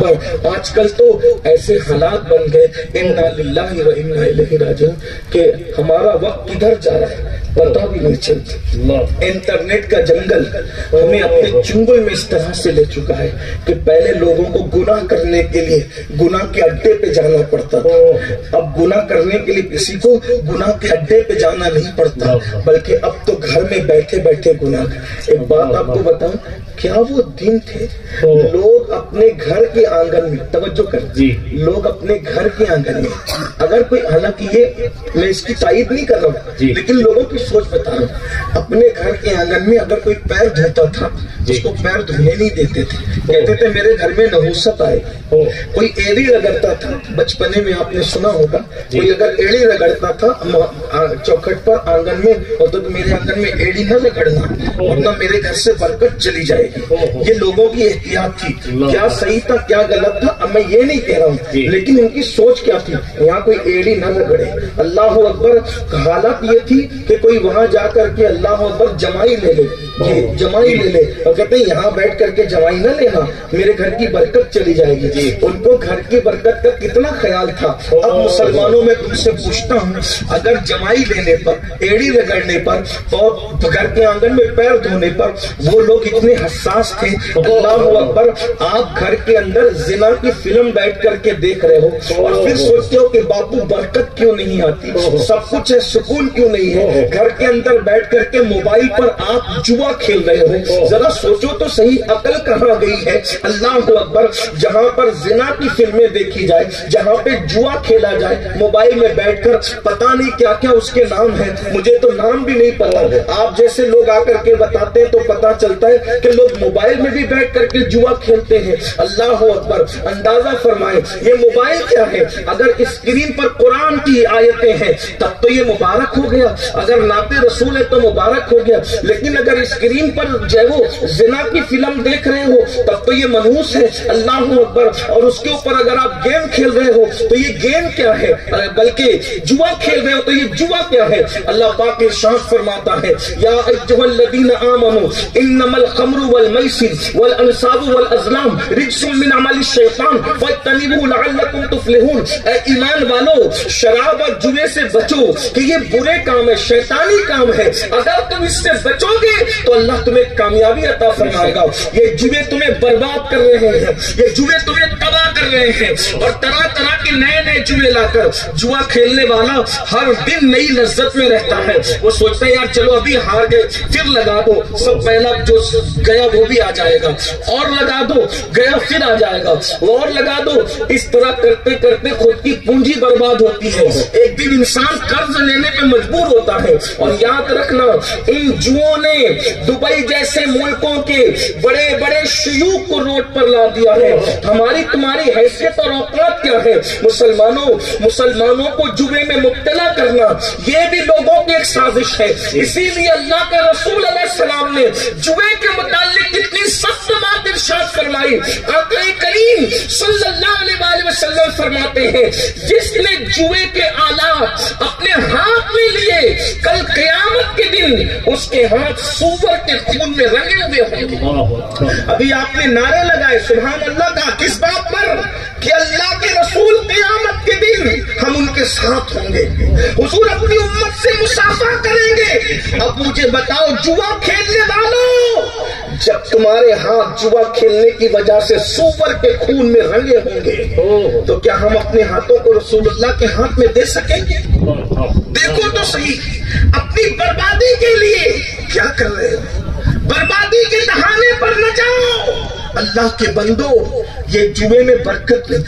اکبر، آج کل تو ایسے حالات بن گئے انا للہ و انا الیہ راجعون کہ ہمارا وقت کدھر جا رہا ہے پتہ بھی نہیں چلتا۔ انٹرنیٹ کا جنگل ہمیں اپنے چنگل میں اس طرح سے لے چکا ہے کہ پہلے لوگوں کو گناہ کرنے کے لیے گناہ کے اڈے پہ جانا پڑتا تھا، اب گناہ کرنے کے لیے کسی کو گناہ کے اڈے پہ جانا نہیں پڑتا، بلکہ اب تو گھر میں بیٹھے بیٹھے گناہ۔ ایک بات آپ کو بتاؤں، کیا وہ دن تھے لوگ اپنے گھر کے آنگن میں، توجہ کر، لوگ اپنے گھر کے آنگن میں، اگر کوئی، حالانکہ یہ میں اس کی تائید نہیں کر رہا ہوں لیکن لوگوں کی سوچ بتا رہا ہوں، اپنے گھر کے آنگن میں اگر کوئی پیر دھوتا تھا اس کو پیر دھونے نہیں دیتے تھے، کہتے تھے میرے گھر میں نحوست آئے۔ کوئی ایڑی رگڑتا تھا، بچپنے میں آپ نے سنا ہوگا، کوئی اگر ایڑی رگڑتا تھا چوکھٹ پر آنگن میں، تو میرے آنگن میں ایڑی نہ رگڑنا ورنہ میرے گھر سے برکت چلی جائے گی۔ یہ لوگوں کی احتیاط تھی، کیا صحیح تھا کیا غلط تھا اب میں یہ نہیں کہہ رہا ہوں، لیکن ان کی سوچ کیا تھی، یہاں کوئی ایڑی نہ رگڑے۔ اللہ اکبر، حالت یہ تھی کہ کوئی وہاں جا کر کے اللہ اکبر جمائی لے لے، جمائی لے لے، اور کہتے ہیں یہاں بیٹھ کر کے جمائی نہ لینا، میرے گھر کی برکت چلی جائے گی۔ ان کو گھر کی برکت کا کتنا خیال تھا۔ اب مسلمانوں میں تم سے پوچھتا ہوں، اگر جمائی لینے پر، ایڑی رگڑنے پر اور گھر کے آنگن میں پیر دھونے پر وہ لوگ اتنے حساس تھے، اللہ اکبر، آپ گھر کے اندر زنا کی فلم بیٹھ کر کے دیکھ رہے ہو اور پھر سوچتے ہو کہ باپو برکت کیوں نہیں آتی، سب کچھ ہے سکون کیوں نہیں ہے، گھر کے اندر بیٹھ کر کے موبائل پر آپ جوا کھیل رہے ہو، ذرا سوچو تو صحیح، عقل کہاں گئی ہے۔ اللہ اکبر، جہاں پر زنا کی فلمیں دیکھی جائے، جہاں پہ جوا کھیلا جائے موبائل میں بیٹھ کر، پتہ نہیں کیا کیا اس کے نام ہیں، مجھے تو نام بھی نہیں پتا، آپ جیسے لوگ آ کر کے بتاتے ہیں تو پتا چلتا ہے کہ لوگ موبائل میں بھی بیٹھ کر کے جوا کھیلتے ہیں۔ اللہ اکبر، اندازہ فرمائیں یہ موبائل کیا ہے، اگر اسکرین پر قرآن کی آیتیں ہیں تب تو یہ مبارک ہو گیا، اگر نعت رسول ہے تو مبارک ہو گیا، لیکن اگر اسکرین پر جو ہے وہ زنا کی فلم دیکھ رہے ہو تب تو یہ منحوس ہے۔ اللہ اکبر، اور اس کے اوپر اگر آپ گیم کھیل رہے ہو تو یہ گیم کیا ہے، بلکہ جوا کھیل رہے ہو تو یہ جوا کیا ہے۔ اللہ پاک ارشاد فرماتا ہے، یا ایھا الذین آمنوا انما الخمر والمیسر والانصاب والازلام رجس من عمل الشیطان فاجتنبوہ لعلکم تفلحون۔ اے ایمان والو، شراب اور جوے سے بچو کہ یہ برے کام ہے، شیطانی کام ہے، اگر تم اس سے بچو گے تو اللہ تمہیں کامیابی عطا فرمائے گا۔ یہ جوے تمہیں برباد کر رہے ہیں، یہ جوے تمہیں تباہ کر رہے ہیں، اور طرح طرح کے نئے نئے جوے لا کر جوا کھیلنے والا ہر دن نئی لذت میں رہتا ہے۔ وہ سوچتا ہے یار چلو ابھی ہار گئے پھر لگا دو، سب پہلا جو گیا وہ بھی آ جائے گا، اور لگا دو، گیا پھر آ جائے گا، اور لگا دو، اس طرح کرتے کرتے خود کی پونجی برباد ہوتی ہے۔ ایک دن انسان قرض لینے پہ مجبور ہوتا ہے، اور یاد رکھنا ان جوؤں نے دبئی جیسے ملکوں کے بڑے بڑے شیوخ کو روڈ پر لا دیا ہے۔ ہماری تمہاری حیثیت اور اوقات کیا ہے؟ مسلمانوں کو جوے میں مبتلا کرنا یہ بھی لوگوں کی ایک سازش ہے۔ اسی لیے اللہ کے رسول علیہ السلام نے جوے کے متعلق کتنی سخت بات ارشاد فرمائی۔ آقا کریم صلی اللہ علیہ وآلہ وسلم فرماتے ہیں، جس نے جوے کے آلات اپنے ہاتھ میں لیے کل قیامت کے دن اس کے ہاتھ سور کے خون میں رنگے ہوئے ہوں گے۔ ابھی آپ نے نعرے لگائے سبحان اللہ کا، کس بات پر؟ کہ اللہ کے رسول قیامت کے دن ہم ان کے ساتھ ہوں گے، حضور اپنی امت سے مصافحہ کریں گے۔ اب مجھے بتاؤ جوا کھیلنے والوں، جب تمہارے ہاتھ جوا کھیلنے کی وجہ سے سور کے خون میں رنگے ہوں گے تو کیا ہم اپنے ہاتھوں کو رسول اللہ کے ہاتھ میں دے سکیں گے؟ دیکھو تو صحیح، اپنی بربادی کے لیے کیا کر رہے ہو، بربادی کے دہانے پر نہ جاؤ۔ اللہ کے بندو، یہ جوے میں برکت نہیں۔